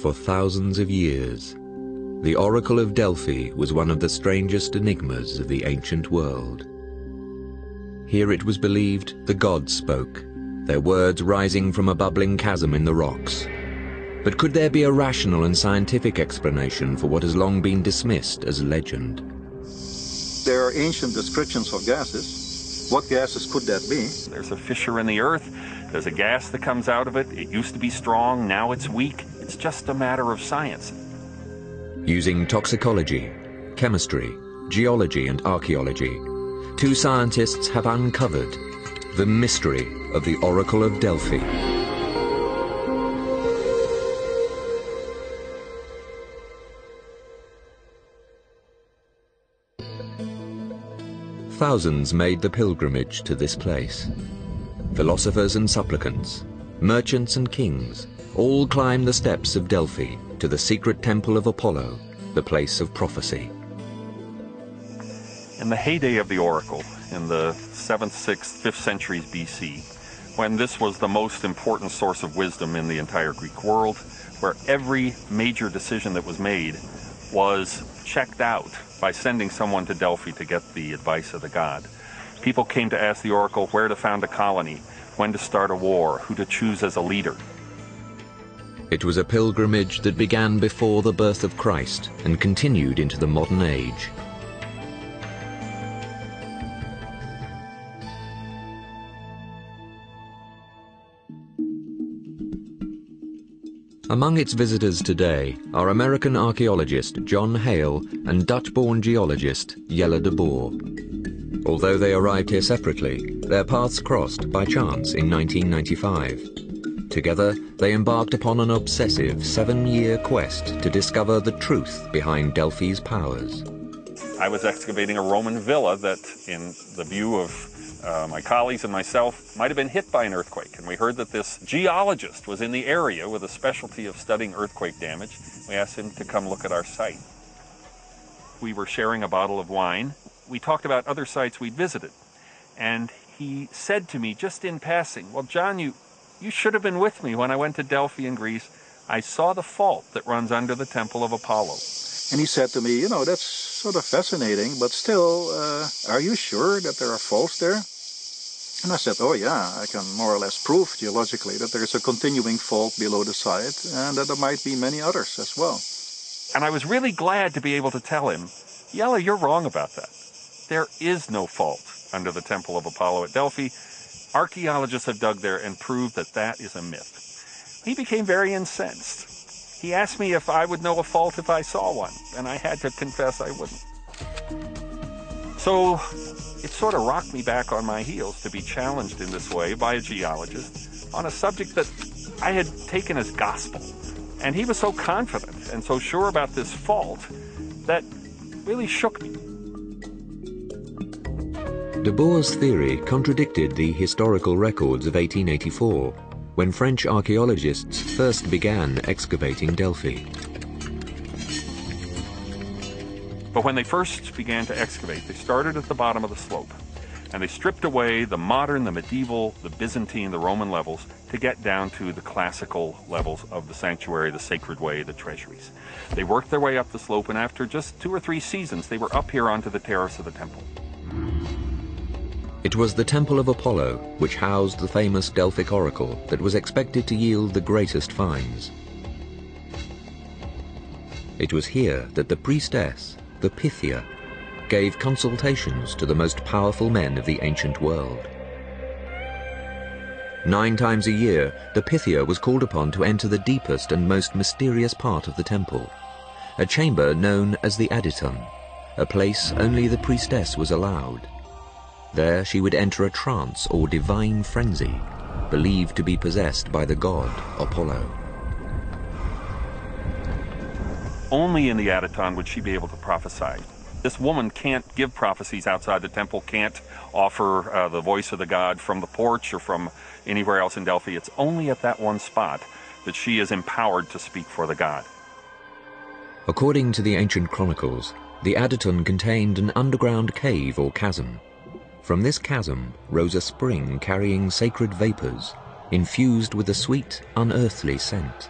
For thousands of years, the Oracle of Delphi was one of the strangest enigmas of the ancient world. Here it was believed the gods spoke, their words rising from a bubbling chasm in the rocks. But could there be a rational and scientific explanation for what has long been dismissed as legend? There are ancient descriptions of gases. What gases could that be? There's a fissure in the earth. There's a gas that comes out of it. It used to be strong, now it's weak. It's just a matter of science. Using toxicology, chemistry, geology and archaeology, two scientists have uncovered the mystery of the Oracle of Delphi. Thousands made the pilgrimage to this place. Philosophers and supplicants, merchants and kings, all climbed the steps of Delphi to the secret temple of Apollo, the place of prophecy. In the heyday of the oracle, in the 7th, 6th, 5th centuries BC, when this was the most important source of wisdom in the entire Greek world, where every major decision that was made was checked out by sending someone to Delphi to get the advice of the god. People came to ask the oracle where to found a colony, when to start a war, who to choose as a leader. It was a pilgrimage that began before the birth of Christ and continued into the modern age. Among its visitors today are American archaeologist John Hale and Dutch-born geologist Jelle de Boer. Although they arrived here separately, their paths crossed by chance in 1995. Together, they embarked upon an obsessive 7-year quest to discover the truth behind Delphi's powers. I was excavating a Roman villa that, in the view of my colleagues and myself, might have been hit by an earthquake. And we heard that this geologist was in the area with a specialty of studying earthquake damage. We asked him to come look at our site. We were sharing a bottle of wine. We talked about other sites we'd visited. And he said to me, just in passing, "Well, John, you should have been with me when I went to Delphi in Greece. I saw the fault that runs under the temple of Apollo." And he said to me, "You know, that's sort of fascinating, but still, are you sure that there are faults there?" And I said, "Oh yeah, I can more or less prove geologically that there is a continuing fault below the site and that there might be many others as well." And I was really glad to be able to tell him, "Jelle, you're wrong about that. There is no fault under the temple of Apollo at Delphi. Archaeologists have dug there and proved that that is a myth." He became very incensed. He asked me if I would know a fault if I saw one, and I had to confess I wouldn't. So it sort of rocked me back on my heels to be challenged in this way by a geologist on a subject that I had taken as gospel. And he was so confident and so sure about this fault that really shook me. De Boer's theory contradicted the historical records of 1884, when French archaeologists first began excavating Delphi. But when they first began to excavate, they started at the bottom of the slope, and they stripped away the modern, the medieval, the Byzantine, the Roman levels to get down to the classical levels of the sanctuary, the sacred way, the treasuries. They worked their way up the slope, and after just 2 or 3 seasons, they were up here onto the terrace of the temple. It was the Temple of Apollo, which housed the famous Delphic oracle, that was expected to yield the greatest finds. It was here that the priestess, the Pythia, gave consultations to the most powerful men of the ancient world. 9 times a year, the Pythia was called upon to enter the deepest and most mysterious part of the temple, a chamber known as the Aditon, a place only the priestess was allowed. There she would enter a trance or divine frenzy, believed to be possessed by the god Apollo. Only in the Aditon would she be able to prophesy. This woman can't give prophecies outside the temple, can't offer the voice of the god from the porch or from anywhere else in Delphi. It's only at that one spot that she is empowered to speak for the god. According to the ancient chronicles, the Aditon contained an underground cave or chasm. From this chasm rose a spring carrying sacred vapors, infused with a sweet, unearthly scent.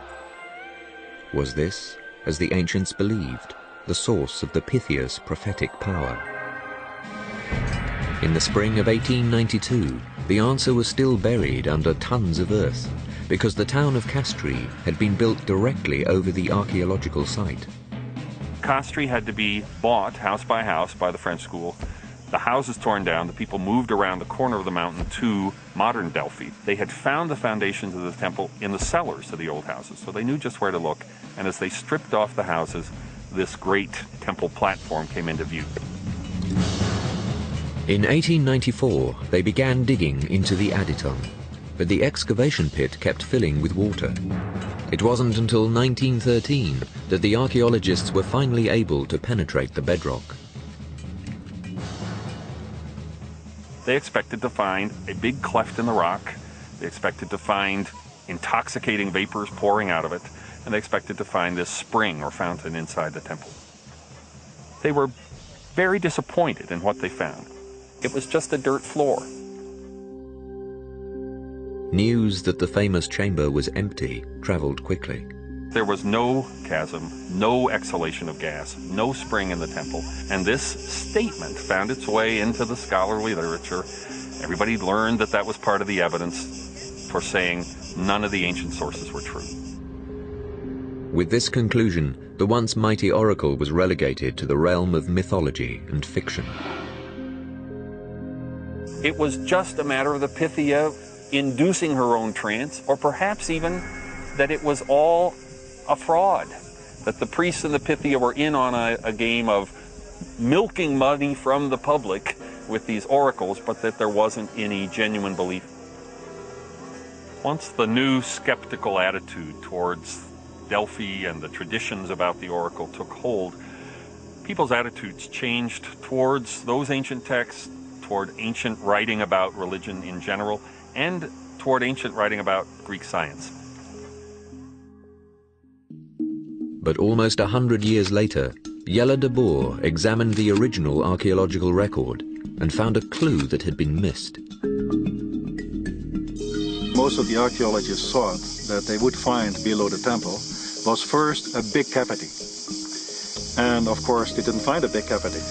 Was this, as the ancients believed, the source of the Pythia's prophetic power? In the spring of 1892, the answer was still buried under tons of earth, because the town of Castries had been built directly over the archaeological site. Castries had to be bought house by house by the French school. The houses torn down, the people moved around the corner of the mountain to modern Delphi. They had found the foundations of the temple in the cellars of the old houses, so they knew just where to look. And as they stripped off the houses, this great temple platform came into view. In 1894, they began digging into the Aditon, but the excavation pit kept filling with water. It wasn't until 1913 that the archaeologists were finally able to penetrate the bedrock. They expected to find a big cleft in the rock. They expected to find intoxicating vapors pouring out of it, and they expected to find this spring or fountain inside the temple. They were very disappointed in what they found. It was just a dirt floor. News that the famous chamber was empty traveled quickly. There was no chasm, no exhalation of gas, no spring in the temple, and this statement found its way into the scholarly literature. Everybody learned that that was part of the evidence for saying none of the ancient sources were true. With this conclusion, the once mighty oracle was relegated to the realm of mythology and fiction. It was just a matter of the Pythia inducing her own trance, or perhaps even that it was all a fraud, that the priests and the Pythia were in on a game of milking money from the public with these oracles, but that there wasn't any genuine belief. Once the new skeptical attitude towards Delphi and the traditions about the oracle took hold, people's attitudes changed towards those ancient texts, toward ancient writing about religion in general, and toward ancient writing about Greek science. But almost 100 years later, Jelle de Boer examined the original archaeological record and found a clue that had been missed. Most of the archaeologists thought that they would find below the temple was first a big cavity. And of course they didn't find a big cavity.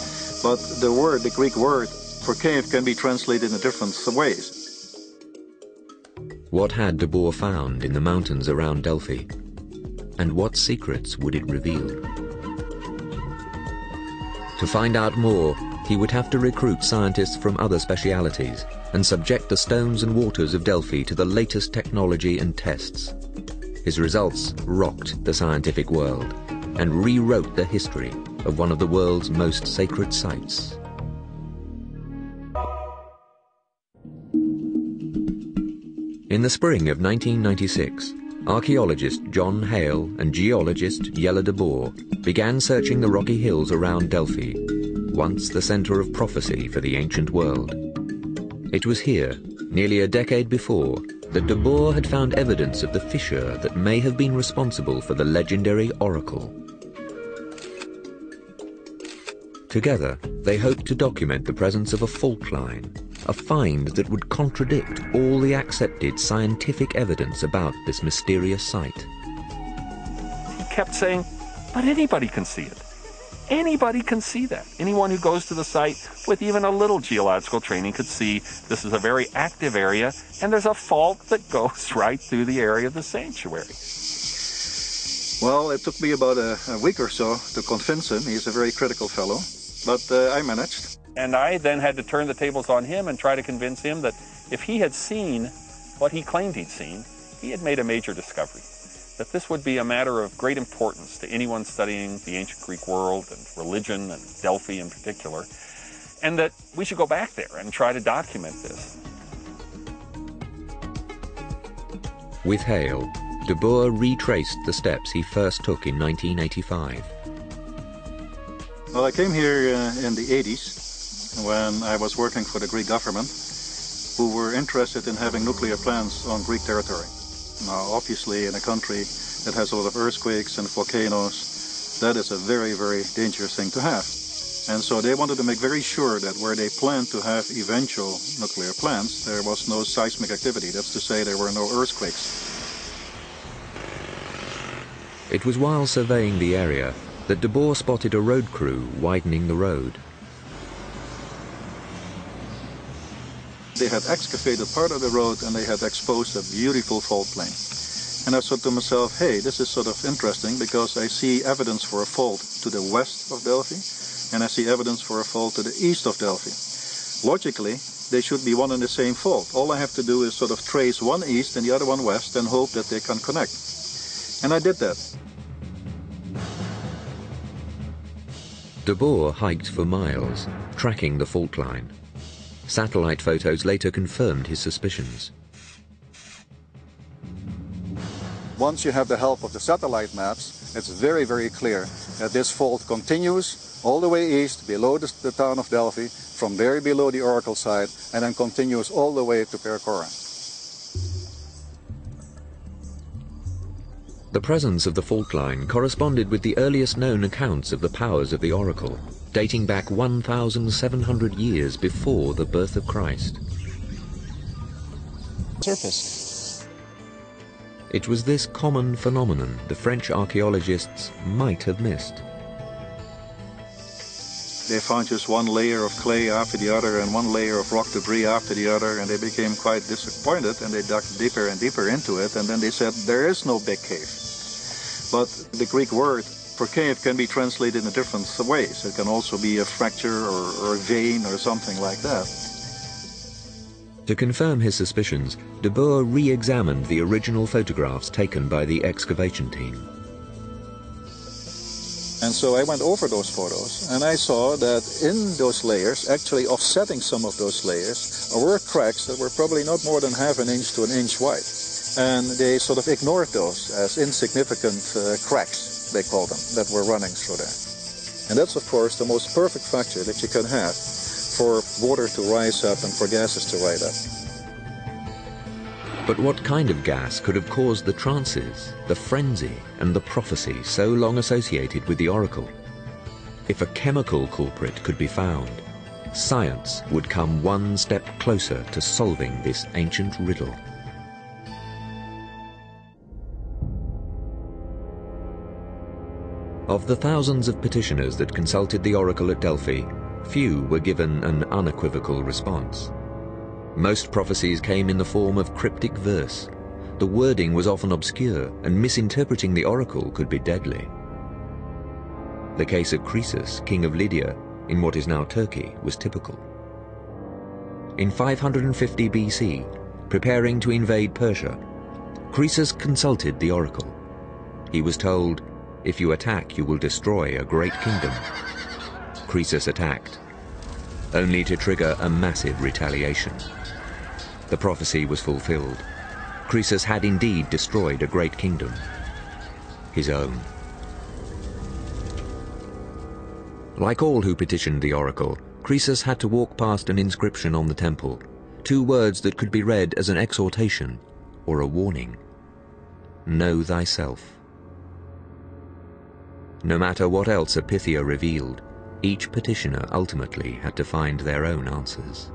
But the Greek word for cave can be translated in different ways. What had de Boer found in the mountains around Delphi? And what secrets would it reveal? To find out more, he would have to recruit scientists from other specialities and subject the stones and waters of Delphi to the latest technology and tests. His results rocked the scientific world and rewrote the history of one of the world's most sacred sites. In the spring of 1996, archaeologist John Hale and geologist Jelle de Boer began searching the rocky hills around Delphi, once the center of prophecy for the ancient world. It was here, nearly a decade before, that de Boer had found evidence of the fissure that may have been responsible for the legendary oracle. Together, they hoped to document the presence of a fault line, a find that would contradict all the accepted scientific evidence about this mysterious site. He kept saying, but anybody can see it. Anybody can see that. Anyone who goes to the site with even a little geological training could see this is a very active area, and there's a fault that goes right through the area of the sanctuary. Well, it took me about a week or so to convince him. He's a very critical fellow, but I managed. And I then had to turn the tables on him and try to convince him that if he had seen what he claimed he'd seen, he had made a major discovery. That this would be a matter of great importance to anyone studying the ancient Greek world and religion and Delphi in particular, and that we should go back there and try to document this. With Hale, de Boer retraced the steps he first took in 1985. Well, I came here in the 80s when I was working for the Greek government, who were interested in having nuclear plants on Greek territory. Now, obviously, in a country that has a lot of earthquakes and volcanoes, that is a very, very dangerous thing to have. And so they wanted to make very sure that where they planned to have eventual nuclear plants, there was no seismic activity. That's to say, there were no earthquakes. It was while surveying the area that de Boer spotted a road crew widening the road. They had excavated part of the road and they had exposed a beautiful fault plane. And I thought to myself, hey, this is sort of interesting because I see evidence for a fault to the west of Delphi and I see evidence for a fault to the east of Delphi. Logically, they should be one and the same fault. All I have to do is sort of trace one east and the other one west and hope that they can connect. And I did that. De Boer hiked for miles, tracking the fault line. Satellite photos later confirmed his suspicions. Once you have the help of the satellite maps, it's very, very clear that this fault continues all the way east, below the town of Delphi, from very below the oracle site, and then continues all the way to Percora. The presence of the fault line corresponded with the earliest known accounts of the powers of the oracle, dating back 1,700 years before the birth of Christ. Surface. It was this common phenomenon the French archaeologists might have missed. They found just one layer of clay after the other and one layer of rock debris after the other, and they became quite disappointed and they dug deeper and deeper into it, and then they said there is no big cave. But the Greek word for cave can be translated in different ways. It can also be a fracture or a vein or something like that. To confirm his suspicions, de Boer re-examined the original photographs taken by the excavation team. And so I went over those photos and I saw that in those layers, actually offsetting some of those layers, were cracks that were probably not more than ½ an inch to an inch wide. And they sort of ignored those as insignificant cracks, they call them, that were running through there. And that's of course the most perfect fracture that you can have for water to rise up and for gases to rise up. But what kind of gas could have caused the trances, the frenzy, and the prophecy so long associated with the oracle? If a chemical culprit could be found, science would come one step closer to solving this ancient riddle. Of the thousands of petitioners that consulted the oracle at Delphi, few were given an unequivocal response. Most prophecies came in the form of cryptic verse. The wording was often obscure, and misinterpreting the oracle could be deadly. The case of Croesus, king of Lydia, in what is now Turkey, was typical. In 550 BC, preparing to invade Persia, Croesus consulted the oracle. He was told, "If you attack, you will destroy a great kingdom." Croesus attacked, only to trigger a massive retaliation. The prophecy was fulfilled. Croesus had indeed destroyed a great kingdom, his own. Like all who petitioned the oracle, Croesus had to walk past an inscription on the temple, 2 words that could be read as an exhortation or a warning. Know thyself. No matter what else a Pythia revealed, each petitioner ultimately had to find their own answers.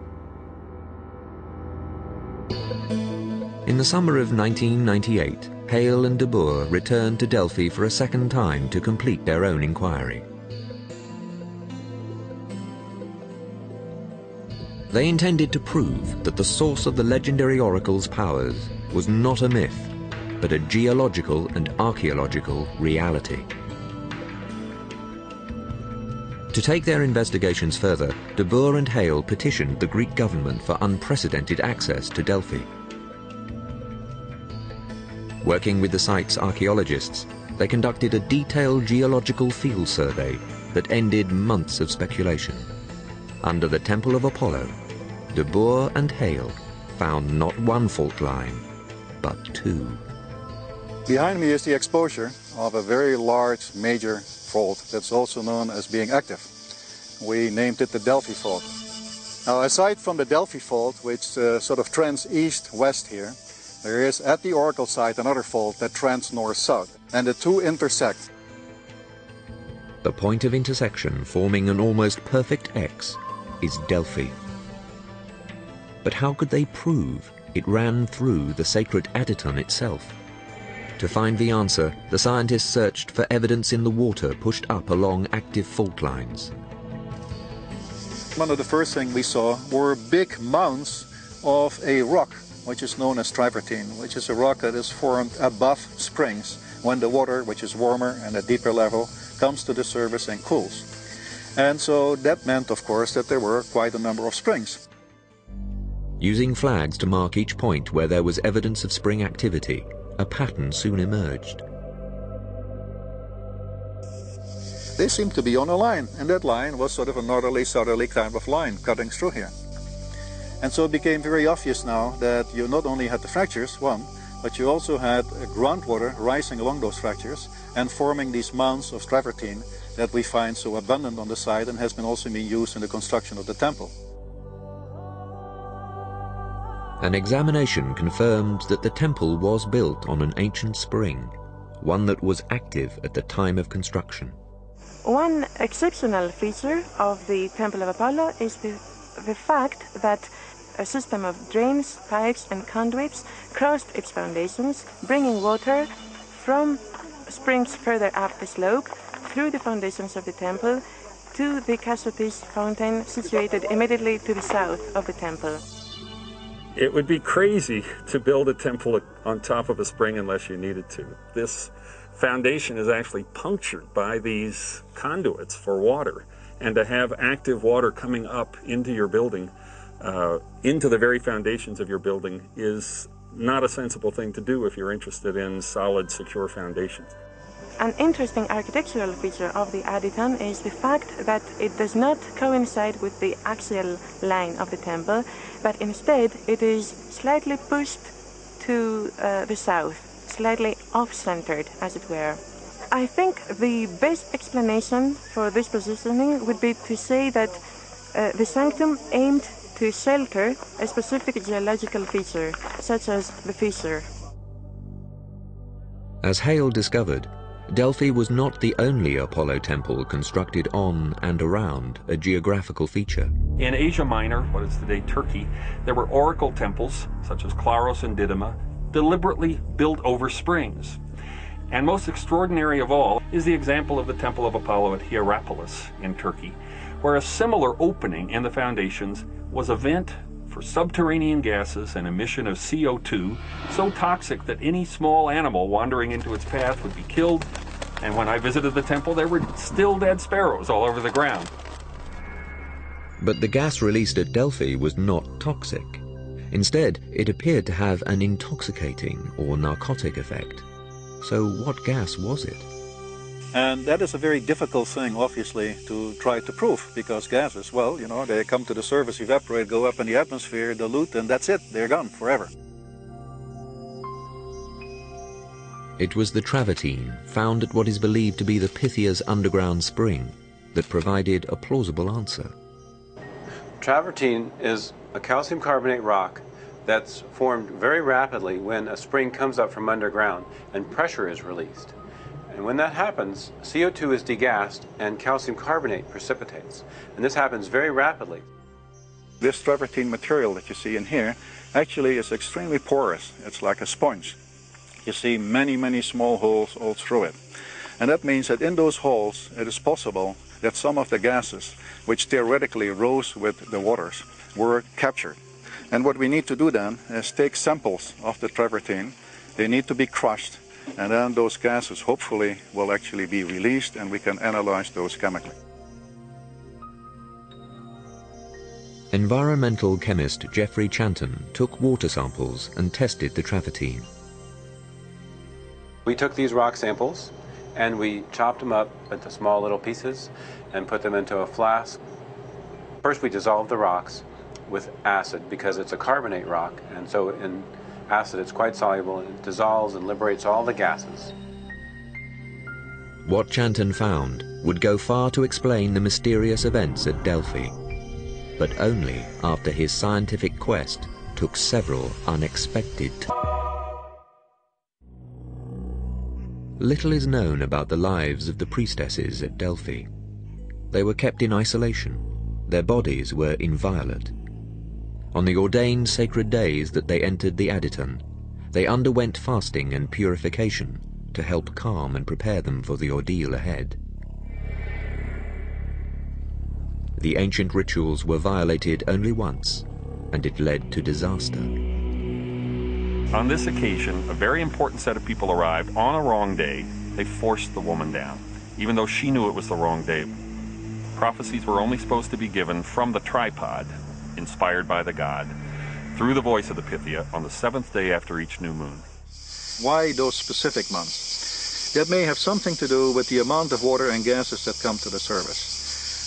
In the summer of 1998, Hale and de Boer returned to Delphi for a second time to complete their own inquiry. They intended to prove that the source of the legendary oracle's powers was not a myth, but a geological and archaeological reality. To take their investigations further, de Boer and Hale petitioned the Greek government for unprecedented access to Delphi. Working with the site's archaeologists, they conducted a detailed geological field survey that ended months of speculation. Under the Temple of Apollo, de Boer and Hale found not one fault line, but 2. Behind me is the exposure of a very large major fault that's also known as being active. We named it the Delphi fault. Now, aside from the Delphi fault, which sort of trends east-west here, there is at the oracle site another fault that trends north-south, and the 2 intersect. The point of intersection, forming an almost perfect X, is Delphi. But how could they prove it ran through the sacred Adyton itself? To find the answer, the scientists searched for evidence in the water pushed up along active fault lines. One of the first things we saw were big mounds of a rock, which is known as travertine, which is a rock that is formed above springs when the water, which is warmer and a deeper level, comes to the surface and cools. And so that meant, of course, that there were quite a number of springs. Using flags to mark each point where there was evidence of spring activity, a pattern soon emerged. They seemed to be on a line, and that line was sort of a northerly-southerly kind of line cutting through here. And so it became very obvious now that you not only had the fractures, one, but you also had groundwater rising along those fractures and forming these mounds of travertine that we find so abundant on the site and has been also been used in the construction of the temple. An examination confirmed that the temple was built on an ancient spring, one that was active at the time of construction. One exceptional feature of the Temple of Apollo is the fact that a system of drains, pipes and conduits crossed its foundations, bringing water from springs further up the slope through the foundations of the temple to the Cassiopeia fountain situated immediately to the south of the temple. It would be crazy to build a temple on top of a spring unless you needed to. This foundation is actually punctured by these conduits for water, and to have active water coming up into your building, into the very foundations of your building, is not a sensible thing to do if you're interested in solid, secure foundations. An interesting architectural feature of the Aditon is the fact that it does not coincide with the axial line of the temple, but instead it is slightly pushed to the south, slightly off-centered, as it were. I think the best explanation for this positioning would be to say that the sanctum aimed to shelter a specific geological feature, such as the fissure. As Hale discovered, Delphi was not the only Apollo temple constructed on and around a geographical feature. In Asia Minor, what is today Turkey, there were oracle temples, such as Claros and Didyma, deliberately built over springs. And most extraordinary of all is the example of the Temple of Apollo at Hierapolis in Turkey, where a similar opening in the foundations was a vent for subterranean gases and emission of CO2 so toxic that any small animal wandering into its path would be killed. And when I visited the temple, there were still dead sparrows all over the ground. But the gas released at Delphi was not toxic. Instead, it appeared to have an intoxicating or narcotic effect. So what gas was it? And that is a very difficult thing, obviously, to try to prove, because gases, well, you know, they come to the surface, evaporate, go up in the atmosphere, dilute, and that's it. They're gone forever. It was the travertine, found at what is believed to be the Pythia's underground spring, that provided a plausible answer. Travertine is a calcium carbonate rock that's formed very rapidly when a spring comes up from underground and pressure is released. And when that happens, CO2 is degassed and calcium carbonate precipitates. And this happens very rapidly. This travertine material that you see in here actually is extremely porous. It's like a sponge. You see many, many small holes all through it. And that means that in those holes, it is possible that some of the gases, which theoretically rose with the waters, were captured. And what we need to do then is take samples of the travertine. They need to be crushed, and then those gases hopefully will actually be released and we can analyze those chemically. Environmental chemist Geoffrey Chanton took water samples and tested the travertine. We took these rock samples and we chopped them up into small little pieces and put them into a flask. First we dissolved the rocks with acid because it's a carbonate rock, and so in acid it's quite soluble and it dissolves and liberates all the gases. What Chanton found would go far to explain the mysterious events at Delphi, but only after his scientific quest took several unexpected turns. Little is known about the lives of the priestesses at Delphi. They were kept in isolation. Their bodies were inviolate. On the ordained sacred days that they entered the Aditon, they underwent fasting and purification to help calm and prepare them for the ordeal ahead. The ancient rituals were violated only once, and it led to disaster. On this occasion, a very important set of people arrived on a wrong day. They forced the woman down, even though she knew it was the wrong day. Prophecies were only supposed to be given from the tripod, inspired by the god, through the voice of the Pythia on the 7th day after each new moon. Why those specific months? That may have something to do with the amount of water and gases that come to the surface.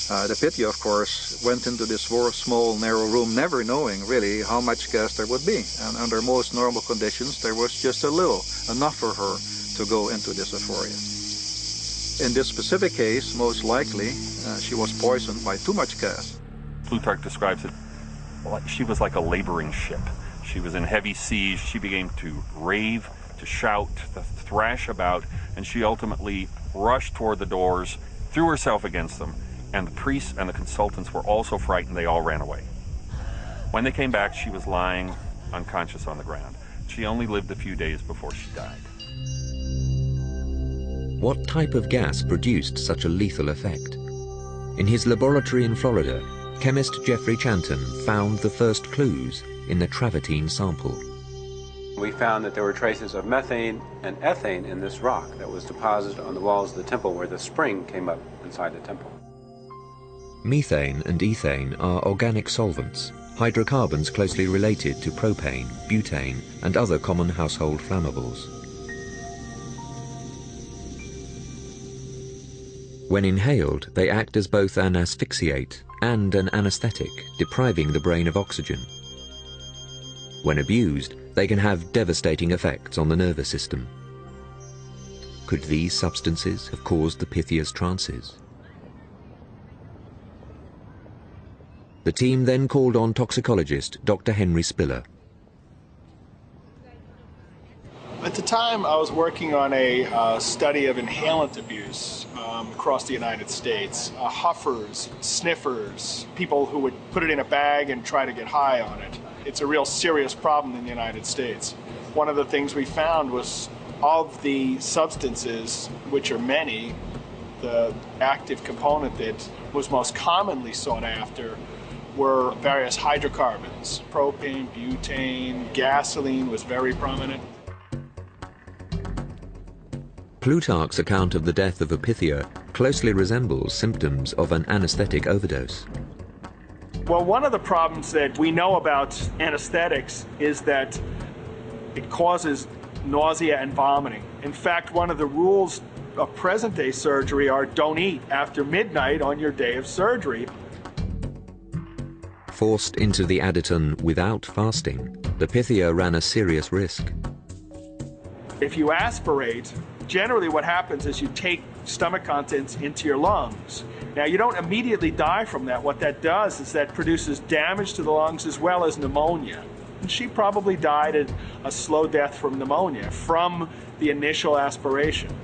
The Pythia, of course, went into this small, narrow room, never knowing really how much gas there would be. And under most normal conditions, there was just a little, enough for her to go into this euphoria. In this specific case, most likely, she was poisoned by too much gas. Plutarch describes it like she was like a laboring ship. She was in heavy seas. She began to rave, to shout, to thrash about, and she ultimately rushed toward the doors, threw herself against them, and the priests and the consultants were also frightened. They all ran away. When they came back, she was lying unconscious on the ground. She only lived a few days before she died. What type of gas produced such a lethal effect? In his laboratory in Florida, chemist Jeffrey Chanton found the first clues in the travertine sample. We found that there were traces of methane and ethane in this rock that was deposited on the walls of the temple where the spring came up inside the temple. Methane and ethane are organic solvents, hydrocarbons closely related to propane, butane, and other common household flammables. When inhaled, they act as both an asphyxiate and an anesthetic, depriving the brain of oxygen. When abused, they can have devastating effects on the nervous system. Could these substances have caused the Pythia's trances? The team then called on toxicologist Dr. Henry Spiller. At the time, I was working on a study of inhalant abuse across the United States. Huffers, sniffers, people who would put it in a bag and try to get high on it. It's a real serious problem in the United States. One of the things we found was of the substances, which are many, the active component that was most commonly sought after were various hydrocarbons. Propane, butane, gasoline was very prominent. Plutarch's account of the death of a Pythia closely resembles symptoms of an anesthetic overdose. Well, one of the problems that we know about anesthetics is that it causes nausea and vomiting. In fact, one of the rules of present-day surgery are don't eat after midnight on your day of surgery. Forced into the Aditon without fasting, the Pythia ran a serious risk. If you aspirate, generally what happens is you take stomach contents into your lungs. Now, you don't immediately die from that. What that does is that produces damage to the lungs as well as pneumonia. And she probably died a slow death from pneumonia from the initial aspiration.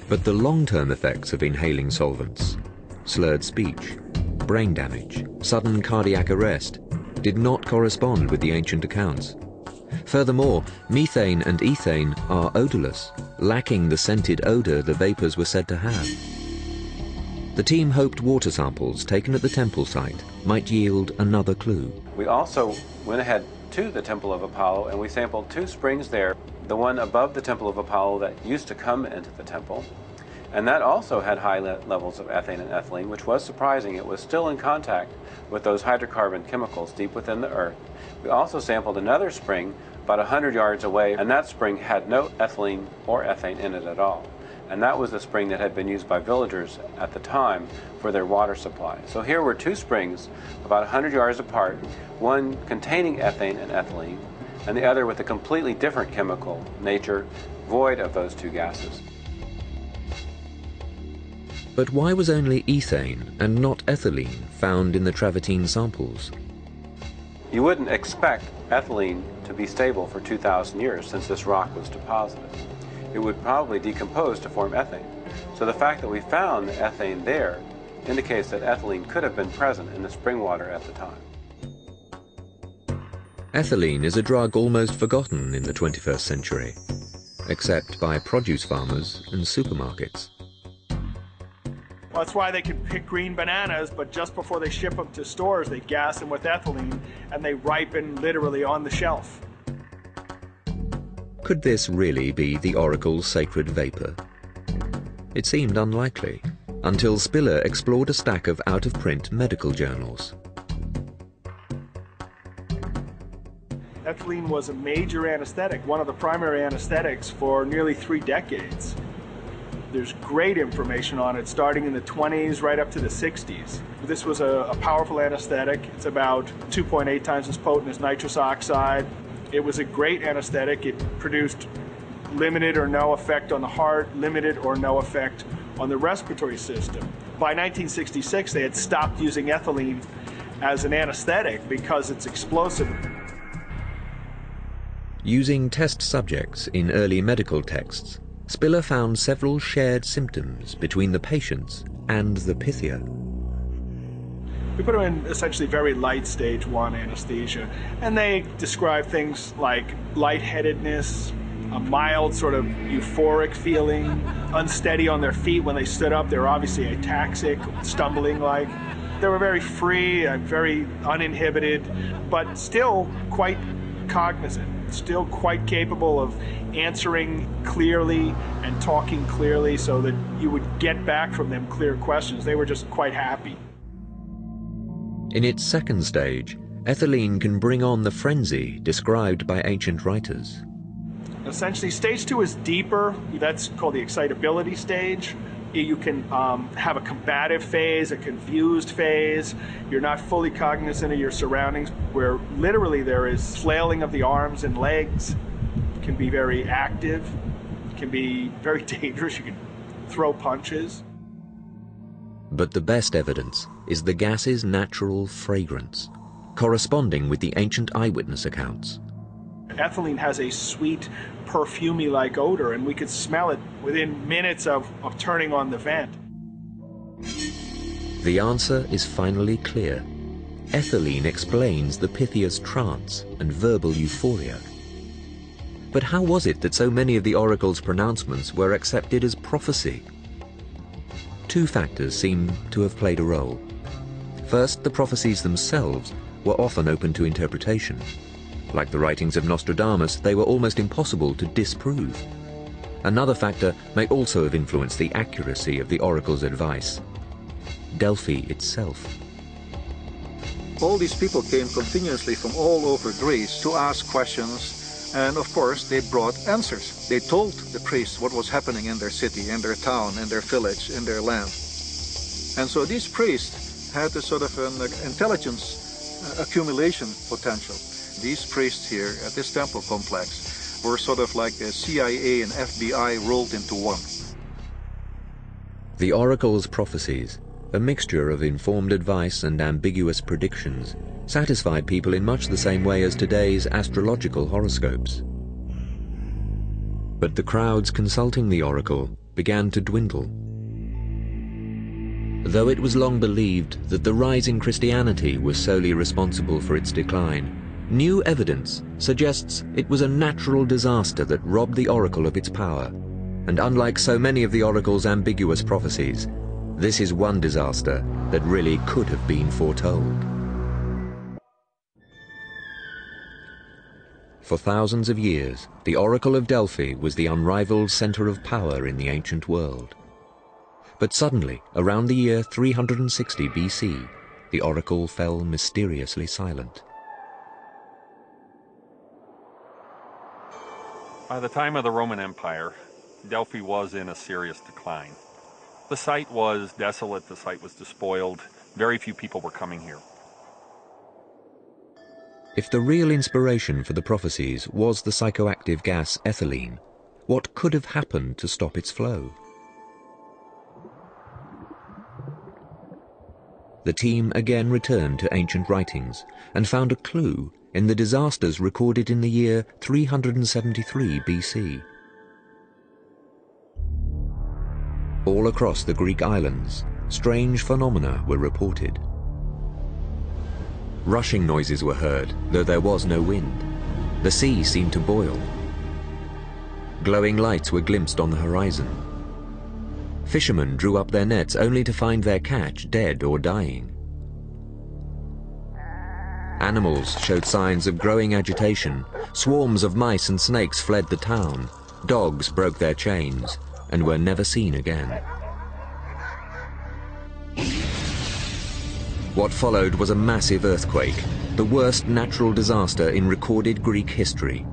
But the long-term effects of inhaling solvents, slurred speech, brain damage, sudden cardiac arrest, did not correspond with the ancient accounts. Furthermore, methane and ethane are odorless, lacking the scented odor the vapors were said to have. The team hoped water samples taken at the temple site might yield another clue. We also went ahead to the Temple of Apollo and we sampled 2 springs there. The one above the Temple of Apollo that used to come into the temple, and that also had high levels of ethane and ethylene, which was surprising. It was still in contact with those hydrocarbon chemicals deep within the earth. We also sampled another spring about 100 yards away, and that spring had no ethylene or ethane in it at all. And that was the spring that had been used by villagers at the time for their water supply. So here were 2 springs about 100 yards apart, one containing ethane and ethylene, and the other with a completely different chemical nature, void of those 2 gases. But why was only ethane and not ethylene found in the travertine samples? You wouldn't expect ethylene to be stable for 2,000 years since this rock was deposited. It would probably decompose to form ethane. So the fact that we found the ethane there indicates that ethylene could have been present in the spring water at the time. Ethylene is a drug almost forgotten in the 21st century, except by produce farmers and supermarkets. Well, that's why they can pick green bananas, but just before they ship them to stores, they gas them with ethylene, and they ripen literally on the shelf. Could this really be the oracle's sacred vapor? It seemed unlikely, until Spiller explored a stack of out-of-print medical journals. Ethylene was a major anesthetic, one of the primary anesthetics for nearly 3 decades. There's great information on it starting in the 20s right up to the 60s. This was a powerful anesthetic. It's about 2.8 times as potent as nitrous oxide. It was a great anesthetic. It produced limited or no effect on the heart, limited or no effect on the respiratory system. By 1966, they had stopped using ethylene as an anesthetic because it's explosive. Using test subjects in early medical texts, Spiller found several shared symptoms between the patients and the Pythia. We put them in essentially very light stage 1 anesthesia, and they describe things like lightheadedness, a mild sort of euphoric feeling, unsteady on their feet when they stood up. They were obviously ataxic, stumbling like. They were very free, very uninhibited, but still quite cognizant, still quite capable of answering clearly and talking clearly so that you would get back from them clear questions. They were just quite happy. In its second stage, ethylene can bring on the frenzy described by ancient writers. Essentially, stage 2 is deeper. That's called the excitability stage. You can have a combative phase, a confused phase. You're not fully cognizant of your surroundings, where literally there is flailing of the arms and legs. It can be very active. It can be very dangerous. You can throw punches. But the best evidence is the gas's natural fragrance, corresponding with the ancient eyewitness accounts. Ethylene has a sweet, perfumey-like odor, and we could smell it within minutes of turning on the vent. The answer is finally clear. Ethylene explains the Pythia's trance and verbal euphoria. But how was it that so many of the oracle's pronouncements were accepted as prophecy? 2 factors seem to have played a role. First, the prophecies themselves were often open to interpretation. Like the writings of Nostradamus, they were almost impossible to disprove. Another factor may also have influenced the accuracy of the oracle's advice: Delphi itself. All these people came continuously from all over Greece to ask questions, and of course they brought answers. They told the priests what was happening in their city, in their town, in their village, in their land. And so these priests had a sort of an intelligence accumulation potential. These priests here at this temple complex were sort of like the CIA and FBI rolled into one. The oracle's prophecies, a mixture of informed advice and ambiguous predictions, satisfied people in much the same way as today's astrological horoscopes. But the crowds consulting the oracle began to dwindle. Though it was long believed that the rise in Christianity was solely responsible for its decline, new evidence suggests it was a natural disaster that robbed the oracle of its power. And unlike so many of the oracle's ambiguous prophecies, this is one disaster that really could have been foretold. For thousands of years, the Oracle of Delphi was the unrivaled center of power in the ancient world. But suddenly, around the year 360 BC, the oracle fell mysteriously silent. By the time of the Roman Empire, Delphi was in a serious decline. The site was desolate, the site was despoiled, very few people were coming here. If the real inspiration for the prophecies was the psychoactive gas ethylene, what could have happened to stop its flow? The team again returned to ancient writings and found a clue in the disasters recorded in the year 373 BC. All across the Greek islands, strange phenomena were reported. Rushing noises were heard, though there was no wind. The sea seemed to boil. Glowing lights were glimpsed on the horizon. Fishermen drew up their nets only to find their catch dead or dying. Animals showed signs of growing agitation. Swarms of mice and snakes fled the town. Dogs broke their chains and were never seen again. What followed was a massive earthquake, the worst natural disaster in recorded Greek history.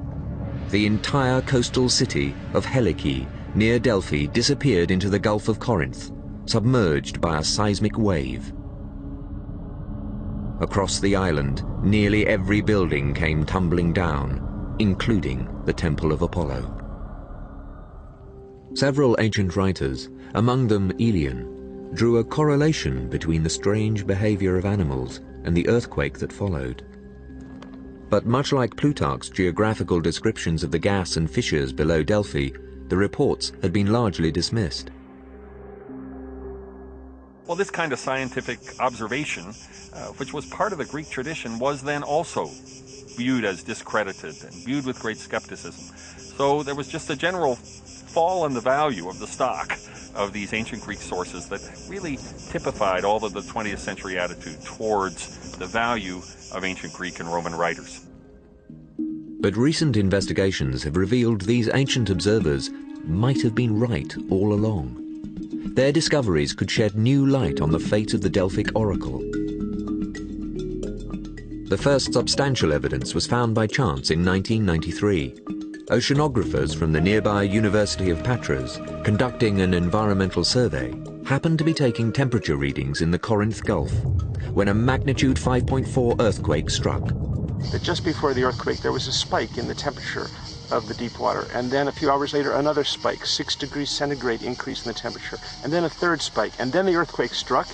The entire coastal city of Helike, near Delphi, disappeared into the Gulf of Corinth, submerged by a seismic wave. Across the island, nearly every building came tumbling down, including the Temple of Apollo. Several ancient writers, among them Aelian, drew a correlation between the strange behavior of animals and the earthquake that followed. But much like Plutarch's geographical descriptions of the gas and fissures below Delphi, the reports had been largely dismissed. Well, this kind of scientific observation, which was part of the Greek tradition, was then also viewed as discredited and viewed with great skepticism. So there was just a general fall in the value of the stock of these ancient Greek sources that really typified all of the 20th century attitude towards the value of ancient Greek and Roman writers. But recent investigations have revealed these ancient observers might have been right all along. Their discoveries could shed new light on the fate of the Delphic oracle. The first substantial evidence was found by chance in 1993. Oceanographers from the nearby University of Patras, conducting an environmental survey, happened to be taking temperature readings in the Corinth Gulf when a magnitude 5.4 earthquake struck. That just before the earthquake there was a spike in the temperature of the deep water, and then a few hours later another spike, 6 degrees centigrade increase in the temperature, and then a third spike, and then the earthquake struck,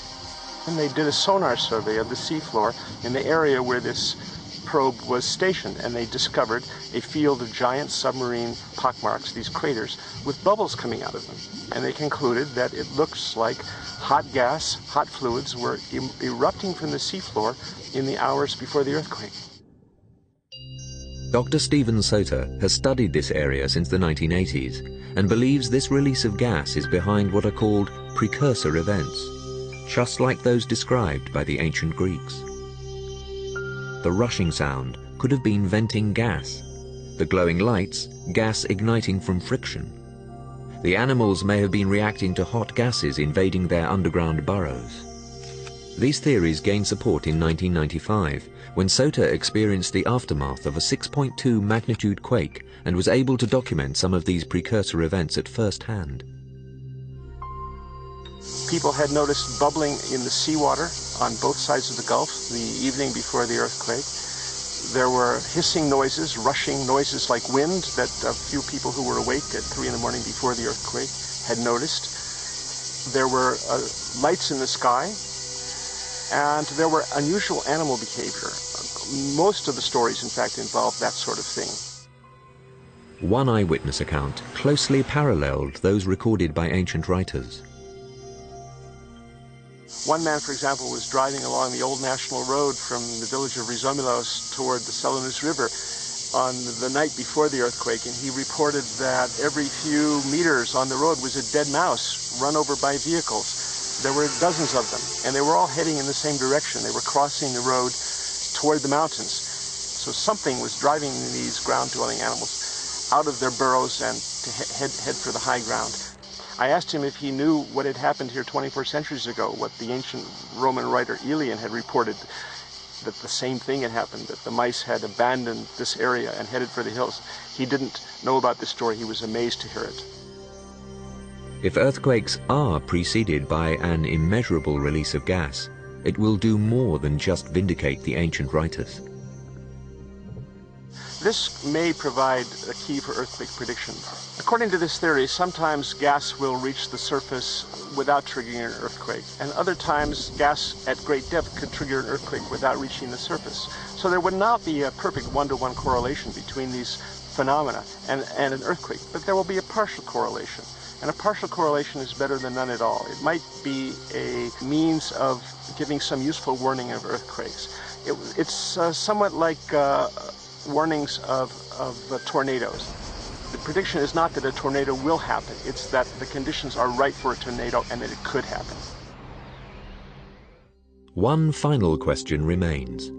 and they did a sonar survey of the seafloor in the area where this probe was stationed, and they discovered a field of giant submarine pockmarks, these craters, with bubbles coming out of them. And they concluded that it looks like hot gas, hot fluids were erupting from the seafloor in the hours before the earthquake. Dr. Stephen Sota has studied this area since the 1980s and believes this release of gas is behind what are called precursor events, just like those described by the ancient Greeks. The rushing sound could have been venting gas, the glowing lights, gas igniting from friction. The animals may have been reacting to hot gases invading their underground burrows. These theories gained support in 1995 when Sota experienced the aftermath of a 6.2 magnitude quake and was able to document some of these precursor events at first hand. People had noticed bubbling in the seawater on both sides of the Gulf the evening before the earthquake. There were hissing noises, rushing noises like wind that a few people who were awake at 3 in the morning before the earthquake had noticed. There were lights in the sky, and there were unusual animal behavior. Most of the stories, in fact, involved that sort of thing. One eyewitness account closely paralleled those recorded by ancient writers. One man, for example, was driving along the old national road from the village of Rizomilos toward the Selinus River on the night before the earthquake, and he reported that every few meters on the road was a dead mouse run over by vehicles. There were dozens of them, and they were all heading in the same direction. They were crossing the road toward the mountains. So something was driving these ground-dwelling animals out of their burrows and to head for the high ground. I asked him if he knew what had happened here 24 centuries ago, what the ancient Roman writer Aelian had reported, that the same thing had happened, that the mice had abandoned this area and headed for the hills. He didn't know about this story. He was amazed to hear it. If earthquakes are preceded by an immeasurable release of gas, it will do more than just vindicate the ancient writers. This may provide a key for earthquake prediction. According to this theory, sometimes gas will reach the surface without triggering an earthquake, and other times gas at great depth could trigger an earthquake without reaching the surface. So there would not be a perfect one-to-one correlation between these phenomena and an earthquake, but there will be a partial correlation. And a partial correlation is better than none at all. It might be a means of giving some useful warning of earthquakes. It's somewhat like warnings of tornadoes. The prediction is not that a tornado will happen, it's that the conditions are right for a tornado and that it could happen. One final question remains.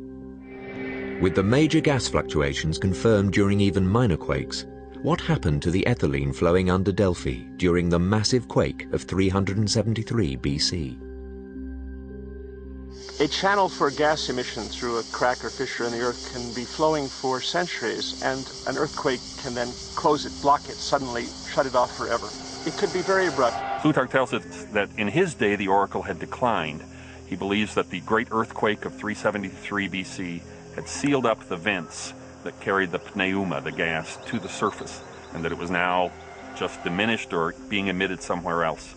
With the major gas fluctuations confirmed during even minor quakes, what happened to the ethylene flowing under Delphi during the massive quake of 373 BC? A channel for gas emission through a crack or fissure in the earth can be flowing for centuries, and an earthquake can then close it, block it, suddenly shut it off forever. It could be very abrupt. Plutarch tells us that in his day the oracle had declined. He believes that the great earthquake of 373 BC had sealed up the vents that carried the pneuma, the gas, to the surface, and that it was now just diminished or being emitted somewhere else.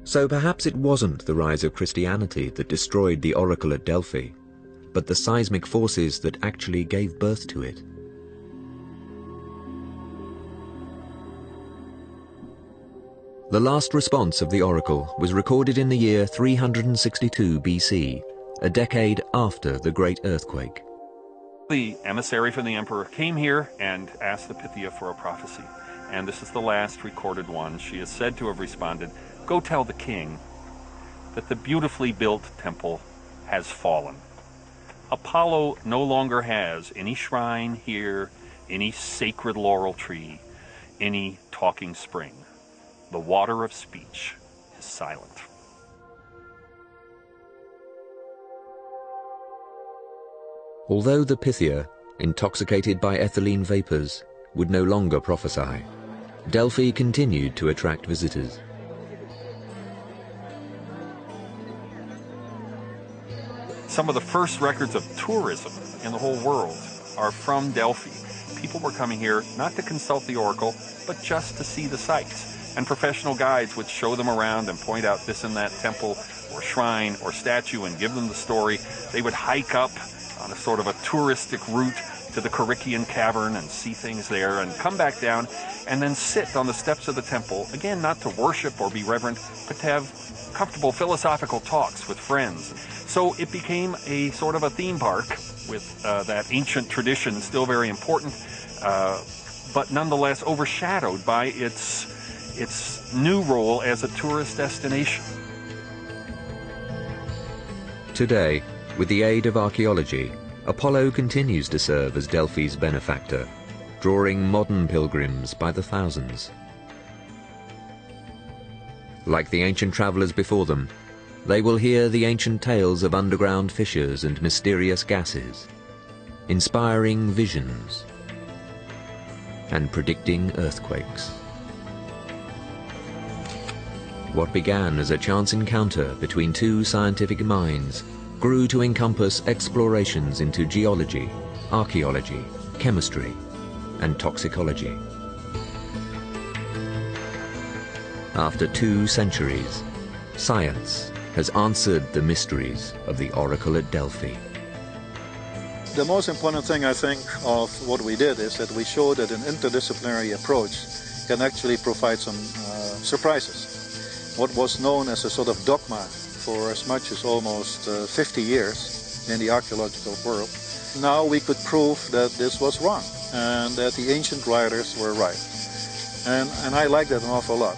So perhaps it wasn't the rise of Christianity that destroyed the oracle at Delphi, but the seismic forces that actually gave birth to it. The last response of the oracle was recorded in the year 362 BC, a decade after the great earthquake. The emissary from the emperor came here and asked the Pythia for a prophecy, and this is the last recorded one. She is said to have responded, "Go tell the king that the beautifully built temple has fallen. Apollo no longer has any shrine here, any sacred laurel tree, any talking spring. The water of speech is silent." Although the Pythia, intoxicated by ethylene vapors, would no longer prophesy, Delphi continued to attract visitors. Some of the first records of tourism in the whole world are from Delphi. People were coming here not to consult the oracle, but just to see the sights. And professional guides would show them around and point out this and that temple or shrine or statue and give them the story. They would hike up on a sort of a touristic route to the Corichian cavern and see things there and come back down and then sit on the steps of the temple, again, not to worship or be reverent, but to have comfortable philosophical talks with friends. So it became a sort of a theme park with that ancient tradition still very important, but nonetheless overshadowed by its new role as a tourist destination. Today, with the aid of archaeology, Apollo continues to serve as Delphi's benefactor, drawing modern pilgrims by the thousands. Like the ancient travelers before them, they will hear the ancient tales of underground fissures and mysterious gases, inspiring visions and predicting earthquakes. What began as a chance encounter between two scientific minds grew to encompass explorations into geology, archaeology, chemistry, and toxicology. After 2 centuries, science has answered the mysteries of the oracle at Delphi. The most important thing, I think, of what we did is that we showed that an interdisciplinary approach can actually provide some surprises. What was known as a sort of dogma for as much as almost 50 years in the archaeological world, now we could prove that this was wrong and that the ancient writers were right. And I like that an awful lot.